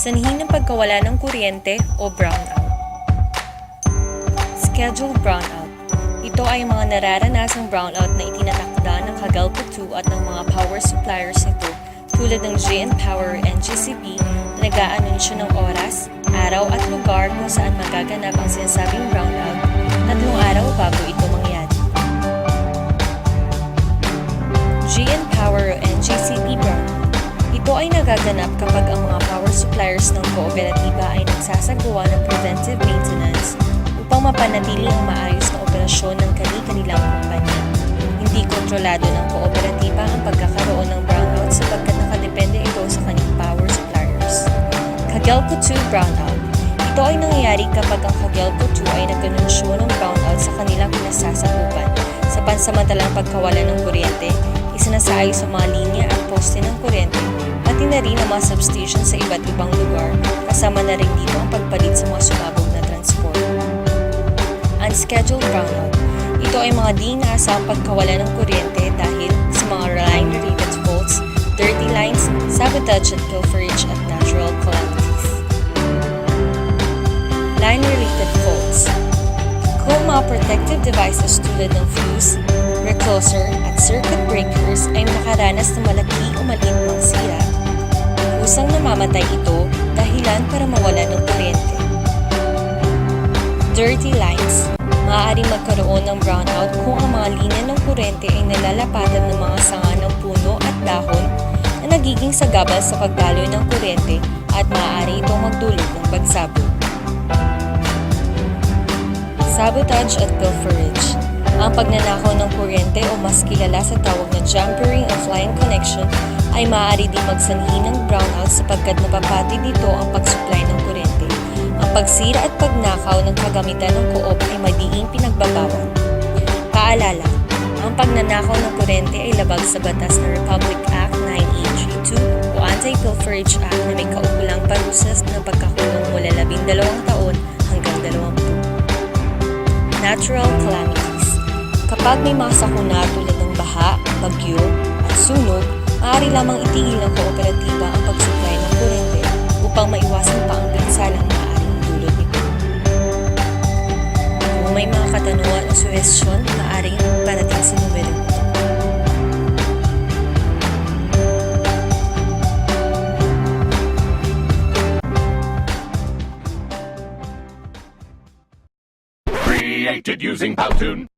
Sanhi ng pagkawala ng kuryente o brownout. Scheduled brownout. Ito ay mga nararanasang brownout na itinatakda ng Cogelco 2 at ng mga power suppliers nito tulad ng GN Power and GCP na nag-aanunsyo ng oras, araw at lugar kung saan magaganap ang sinasabing brownout 3 araw bago ito mangyari. GN Power and GCP brownout. Ito ay nagaganap kapag ang mga power suppliers ng kooperatiba ay nagsasagawa ng preventive maintenance upang mapanatili ang maayos na operasyon ng kani-kanilang kumpanya. Hindi kontrolado ng kooperatiba ang pagkakaroon ng brownout sapagkat nakadepende ito sa kanyang power suppliers. Cogelco 2 brownout. Ito ay nangyayari kapag ang Cogelco 2 ay nag-anunsyo ng brownout sa kanilang kinasasakupan sa pansamantalang pagkawala ng kuryente, isinasaayos sa mga linya at poste ng kuryente, pati na rin ang mga substation sa iba't ibang lugar, kasama na rin dito ang pagpalit sa mga sumabog na transport. Unscheduled brownout. Ito ay mga di inaasahang pagkawala ng kuryente dahil sa mga line-related faults, dirty lines, sabotage at pilferage at natural calamities. Line-related faults. Kung mga protective devices tulad ng fuse, recloser at circuit breakers ay nakaranas ng malaki o maliit mang sira, kusang namamatay ito dahilan para mawala ng kuryente. Dirty lines. Maaaring magkaroon ng brownout kung ang mga linya ng kuryente ay nalalapatan ng mga sanga ng puno at dahon na nagiging sagabal sa pagdaloy ng kuryente at maaari itong magdulot ng pagsabog. Sabotage at pilferage. Ang pagnanakaw ng kuryente o mas kilala sa tawag na jumpering of line connection ay maaari din magsanhi ng brownout sapagkat napapatid dito ang pag-supply ng kuryente. Ang pagsira at pagnakaw ng kagamitan ng co-op ay madiing pinagbabawal. Paalala, ang pagnanakaw ng kuryente ay labag sa batas na Republic Act 9832 o Anti-Pilferage Act na may kaukulang parusas ng pagkakulong mula 12 taon hanggang 20. Natural calamities. Kapag may mga sakuna tulad ng baha, bagyo, at sunog, maaari lamang itigil ng kooperatiba ang pag-supply ng kuryente upang maiwasan pa ang pinsalang maaaring dulot nito. Kung may mga katanungan o suwestyon, maaaring parating sa numero nito. Created using Powtoon.